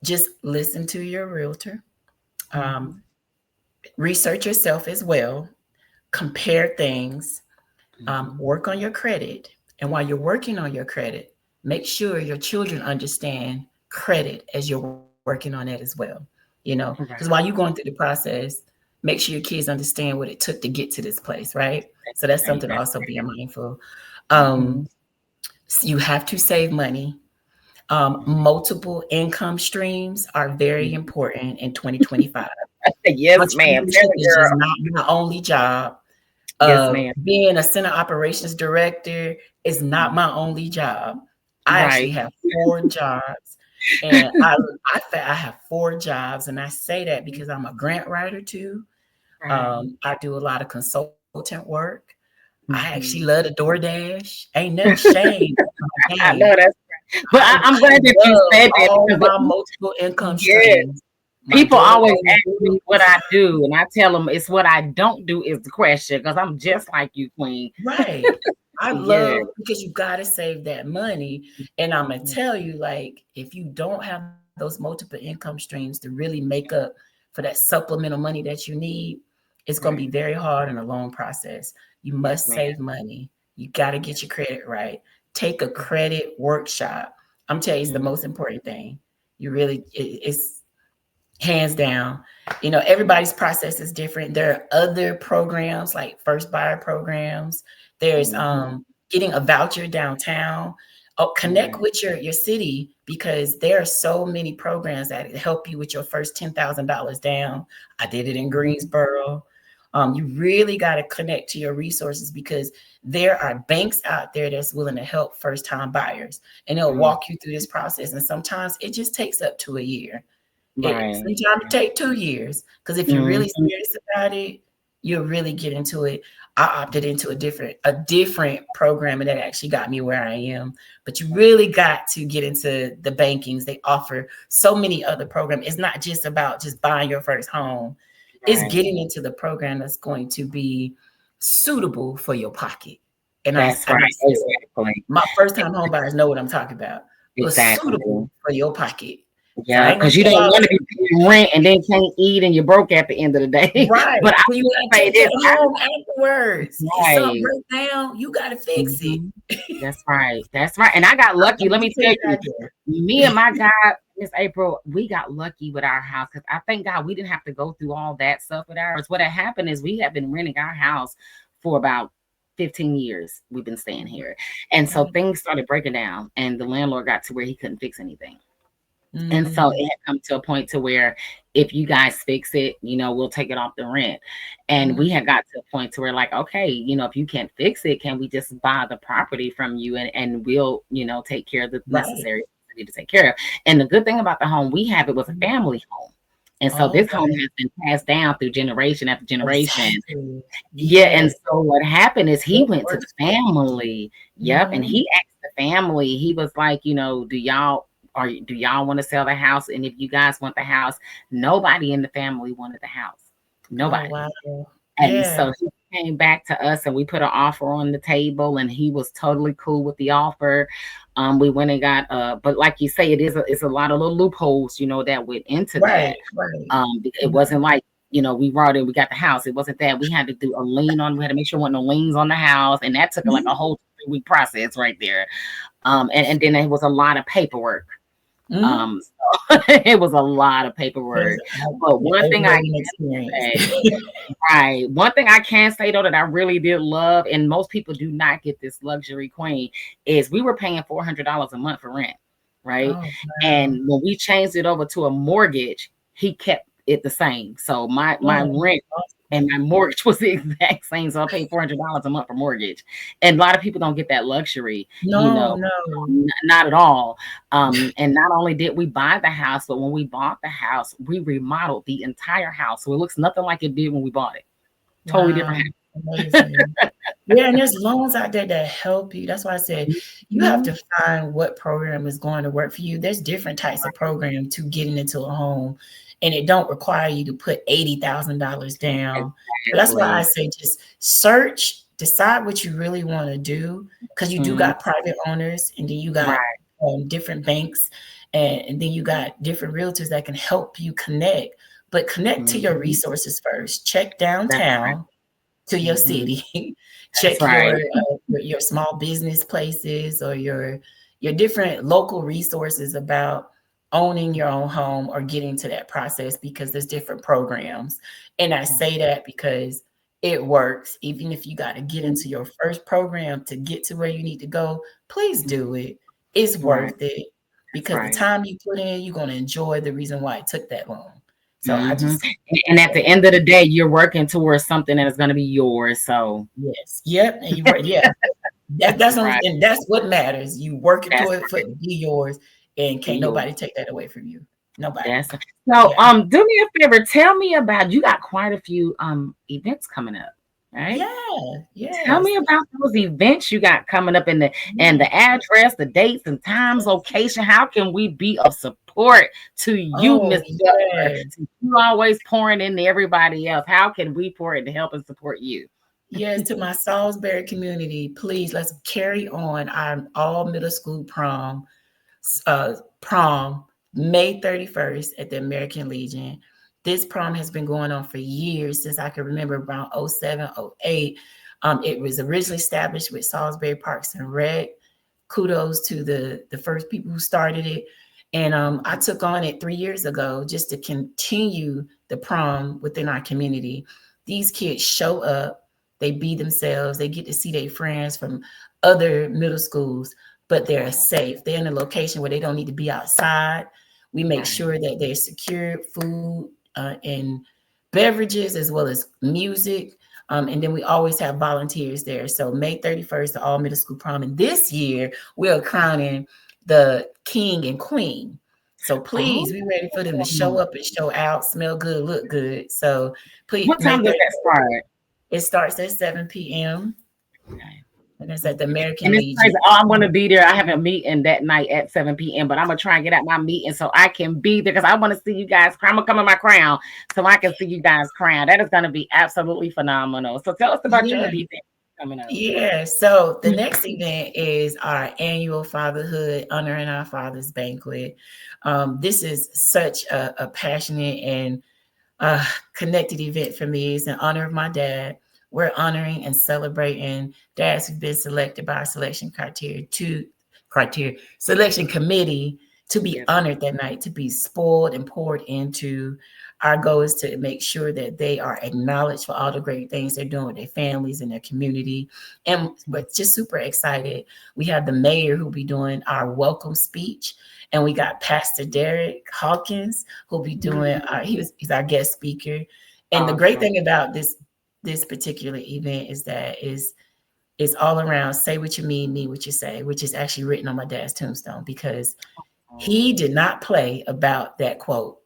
just listen to your realtor. Um, mhm, research yourself as well. Compare things. mhm. Work on your credit, and while you're working on your credit, make sure your children understand credit as you're working on it as well. Because while you're going Right. through the process, make sure your kids understand what it took to get to this place, right? So that's something to Right. That's also be mindful. mhm. Um, you have to save money. Multiple income streams are very Mhm. important in 2025. Yes, ma'am. Tell Entrepreneurship the is just girl. not my only job. Yes, ma'am. Being a center operations director is not my only job. I actually Right. have 4 jobs, and I have 4 jobs, and I say that because I'm a grant writer too. Right. I do a lot of consultant work. I actually love Mhm. the DoorDash. Ain't nothing shame in my I game. know that's but I I'm glad that you love said that all because my multiple income yes, streams. My people daughter always pays ask me what I do, and I tell them it's what I don't do is the question because I'm just like you, Queen. right. I Yeah. love because you gotta save that money. And I'm gonna tell you, like, if you don't have those multiple income streams to really make up for that supplemental money that you need, it's gonna be Right. very hard and a long process. You Yes, must ma'am. save money. You gotta get your credit right. Take a credit workshop. I'm telling you, it's the Mhm. most important thing. You really, it's hands down. Everybody's process is different. There are other programs like first buyer programs. There's Mhm. getting a voucher downtown. Oh, connect Right. with your city because there are so many programs that help you with your first $10,000 down. I did it in Greensboro. You really got to connect to your resources because there are banks out there that's willing to help first time buyers and they'll Mhm. walk you through this process. And sometimes it just takes up to a year. It Right. sometimes it take 2 years because if you're really Mhm. serious about it, you'll really get into it. I opted into a different program, and that actually got me where I am. But you really got to get into the bankings. They offer so many other programs. It's not just about just buying your first home. It's Right. getting into the program that's going to be suitable for your pocket. And I That's right. said, Exactly. my first time home buyers know what I'm talking about, but Exactly. suitable for your pocket. So I Yeah, ain't gonna because you tell don't y'all want to be paying rent and then can't eat and you're broke at the end of the day. right. But I So you will gotta say take this, that home afterwards. If something right. breaks down, you gotta fix it. Mhm. That's right. That's right. And I got lucky. I'm Let just me putting tell it you, out there. me and my guy, Miss April, we got lucky with our house because I thank God we didn't have to go through all that stuff with ours. What had happened is we have been renting our house for about 15 years. We've been staying here. And so Right. things started breaking down, and the landlord got to where he couldn't fix anything. And so Mm, it had come to a point to where if you guys fix it, we'll take it off the rent. And mm, we had got to a point to where like, okay, if you can't fix it, can we just buy the property from you and we'll, take care of the right. necessary things we need to take care of. And the good thing about the home we have, it was a Mm. family home. And so this home Okay. has been passed down through generation after generation. Exactly. Yeah, and Yes. so what happened is he What went to the works for you. family. Yep, and Mhm. he asked the family. He was like, do y'all want to sell the house? And if you guys want the house, nobody in the family wanted the house. Oh Nobody. wow. And Yeah. so he came back to us and we put an offer on the table and he was totally cool with the offer. We went and got but like you say, it's a lot of little loopholes, that went into that. Right. Right. It wasn't like, we brought in, we got the house. It wasn't that we had to do a lien on, we had to make sure there wasn't no liens on the house. And that took like Mhm. a whole 3-week process right there. And then it was a lot of paperwork. Mhm. So it was a lot of Yes, paperwork. But one thing I operating experience. can say, right, one thing I can say though that I really did love, and most people do not get this luxury queen, is we were paying $400 a month for rent, right? Oh wow. And when we changed it over to a mortgage, he kept it the same. So my Oh, rent and awesome. my mortgage was the exact same. So I paid $400 a month for mortgage. And a lot of people don't get that luxury, No, no. not at all. And not only did we buy the house, but when we bought the house, we remodeled the entire house. So it looks nothing like it did when we bought it. Totally Wow. different Amazing. Yeah, and there's loans out there that help you. That's why I said house. you have to find what program is going to work for you. There's different types of program to getting into a home, and it don't require you to put $80,000 down. So that's why I Exactly. say just search, decide what you really want to do, because you do Mhm. got private owners, and then you got Right. different banks, and then you got different realtors that can help you connect. But connect to your Mhm. resources first. Check That's right. downtown to your Mhm. city. That's Check right. your small business places or your different local resources about owning your own home or getting to that process, because there's different programs. And I say that because it works. Even if you got to get into your first program to get to where you need to go, please do it. It's Right. worth it, That's because the right. time you put in, you're going to enjoy the reason why it took that long. So I Mhm. just And at the say end of the day, you're working towards something that is gonna be yours. So yes. Yep. And you work. Yeah. that's That's only, right. and that's what matters. You working That's toward it for it to be yours, and be can't yours. nobody take that away from you. Nobody. That's so. Yeah. Do me a favor. Tell me about. You got quite a few events coming up, right? Yeah. Tell Yes. me about those events you got coming up and Yeah. the address, the dates and times, location. How can we be of support to you, Oh Miss Butler? yes. Since you always pouring into everybody else. How can we pour in to help and support you? Yes, to my Salisbury community, please let's carry on our all middle school prom May 31st at the American Legion. This prom has been going on for years, since I can remember, around '07, '08. It was originally established with Salisbury Parks and Rec. Kudos to the first people who started it. And I took on it 3 years ago just to continue the prom within our community. These kids show up, they be themselves, they get to see their friends from other middle schools, but they're safe. They're in a location where they don't need to be outside. We make Right. sure that they're secured food and beverages, as well as music. And then we always have volunteers there. So May 31st, the all middle school prom. And this year, we are crowning the king and queen. So Oh, please, we ready for them to show up and show out, smell good, look good. So please, what May time does that 31st. start? It starts at 7 p.m. Okay. and it's at the And American it's crazy. Legion. Oh, I'm gonna be there. I have a meeting that night at 7 p.m. But I'm gonna try and get at my meeting so I can be there because I want to see you guys. I'm gonna come in my crown so I can see you guys crown. That is gonna be absolutely phenomenal. So tell us about your Yeah. other event coming up. Yeah. So the next event is our annual Fatherhood Honoring Our Fathers Banquet. This is such a passionate and connected event for me. It's in honor of my dad. We're honoring and celebrating dads who've been selected by our selection committee to be Yes. honored that night, to be spoiled and poured into. Our goal is to make sure that they are acknowledged for all the great things they're doing with their families and their community. And we're just super excited. We have the mayor who'll be doing our welcome speech. And we got Pastor Derek Hawkins who'll be doing. He's our guest speaker. And the great Awesome. thing about this particular event is that it's all around say what you mean what you say, which is actually written on my dad's tombstone because he did not play about that quote.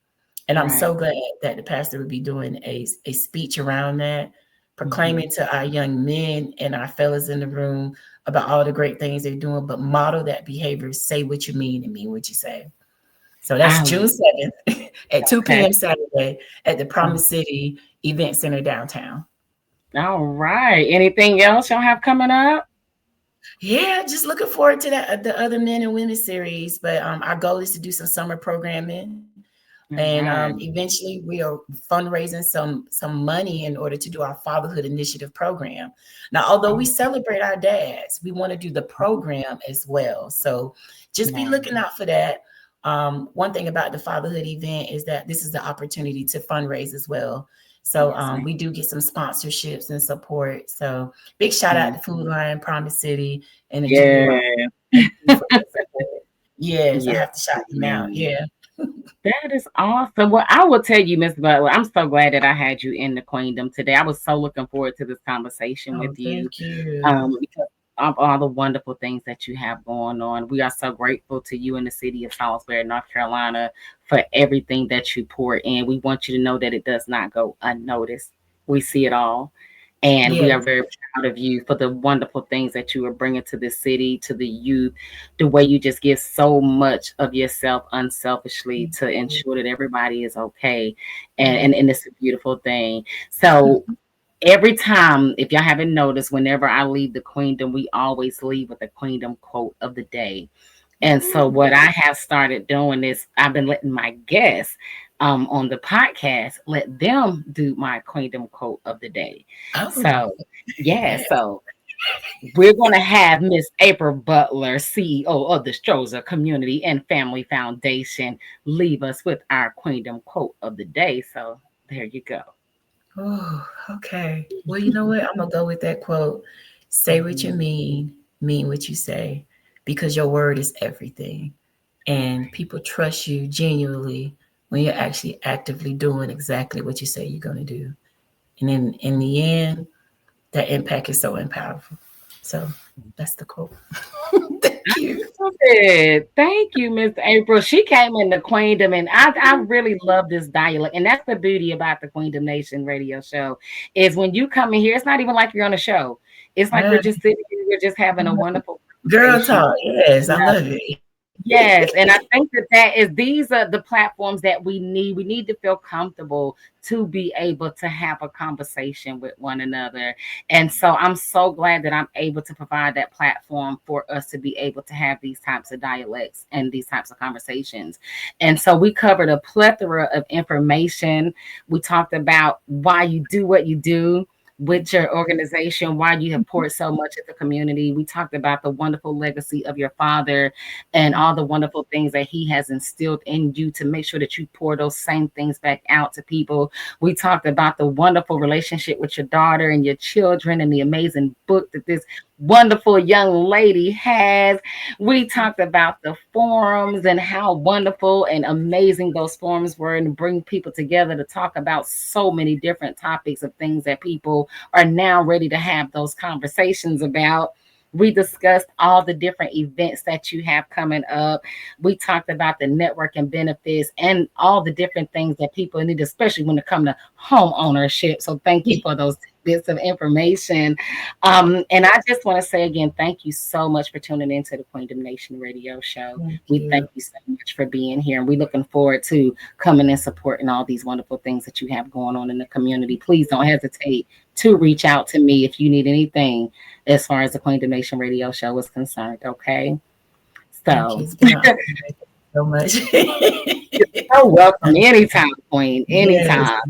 And I'm Right. so glad that the pastor would be doing a speech around that, Mhm. proclaiming to our young men and our fellas in the room about all the great things they're doing, but model that behavior, say what you mean and mean what you say. So that's I June 7th at 2 okay. p.m. Saturday at the Promise City Event Center downtown. All right. Anything else y'all have coming up? Yeah, just looking forward to that the other men and women series. But our goal is to do some summer programming, All and right. eventually we are fundraising some money in order to do our fatherhood initiative program. Now, although we Oh, celebrate our dads, we want to do the program as well. So just be nice. looking out for that. One thing about the fatherhood event is that this is the opportunity to fundraise as well. So Yes, ma'am. we do get some sponsorships and support. So big shout out to Food Mhm. Lion, Promise City, and the Julia Roberts. Yeah. Thank you for your support. Yes, I Yes, have to shout them out. ma'am. Yeah. That is awesome. Well, I will tell you, Miss Butler, I'm so glad that I had you in the Queendom today. I was so looking forward to this conversation with Oh, you, thank you. because of all the wonderful things that you have going on. We are so grateful to you in the city of Salisbury, North Carolina, for everything that you pour in. We want you to know that it does not go unnoticed. We see it all. And we are Yes. very proud of you for the wonderful things that you are bringing to the city, to the youth, the way you just give so much of yourself unselfishly to ensure that everybody is okay. And, Yeah. and, and it's a beautiful thing. So every time, if y'all haven't noticed, whenever I leave the Queendom, we always leave with a Queendom quote of the day. And so Ooh. what I have started doing is I've been letting my guests on the podcast let them do my Queendom quote of the day. Oh, So yeah, yes. so we're gonna have Miss April Butler, CEO of the Strozer Community and Family Foundation, leave us with our Queendom quote of the day. So there you go. Oh, okay. Well, you know what? I'm gonna go with that quote. Say what you Mhm. mean what you say, because your word is everything. All And right. people trust you genuinely when you're actually actively doing exactly what you say you're gonna do. And in the end, that impact is so powerful. So that's the quote. Thank you. Love it. Thank you, Miss April. She came in the Queendom, and I really love this dialect. And that's the beauty about the Queendom Nation radio show is when you come in here, it's not even like you're on a show. It's like we're Yeah. just sitting here, we're just having a wonderful Girl conversation. talk. Yes, I love it. Yes, and I think that is these are the platforms that we need. We need to feel comfortable to be able to have a conversation with one another. And so I'm so glad that I'm able to provide that platform for us to be able to have these types of dialects and these types of conversations. And so we covered a plethora of information. We talked about why you do what you do with your organization, why you have poured so much at the community. We talked about the wonderful legacy of your father and all the wonderful things that he has instilled in you to make sure that you pour those same things back out to people. We talked about the wonderful relationship with your daughter and your children and the amazing book that this wonderful young lady has. We talked about the forums and how wonderful and amazing those forums were and bring people together to talk about so many different topics of things that people are now ready to have those conversations about. We discussed all the different events that you have coming up. We talked about the networking benefits and all the different things that people need, especially when it comes to home ownership. So thank you for those bits of information. And I just want to say again, thank you so much for tuning into the Queendom Nation radio show. Thank We you. thank you so much for being here. And we're looking forward to coming and supporting all these wonderful things that you have going on in the community. Please don't hesitate to reach out to me if you need anything as far as the Queendom Nation radio show is concerned. Okay. Thank you. So It's been an honor. Thank you so much. you're welcome anytime, Queen. Yes, Anytime.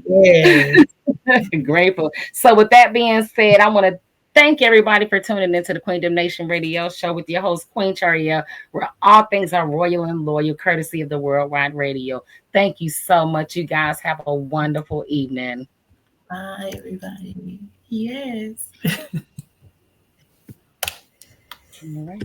yes. Grateful. So, with that being said, I want to thank everybody for tuning into the Queendom Nation radio show with your host, Queen Charia, where all things are royal and loyal, courtesy of the Worldwide Radio. Thank you so much. You guys have a wonderful evening. Bye, everybody. Yes. All right.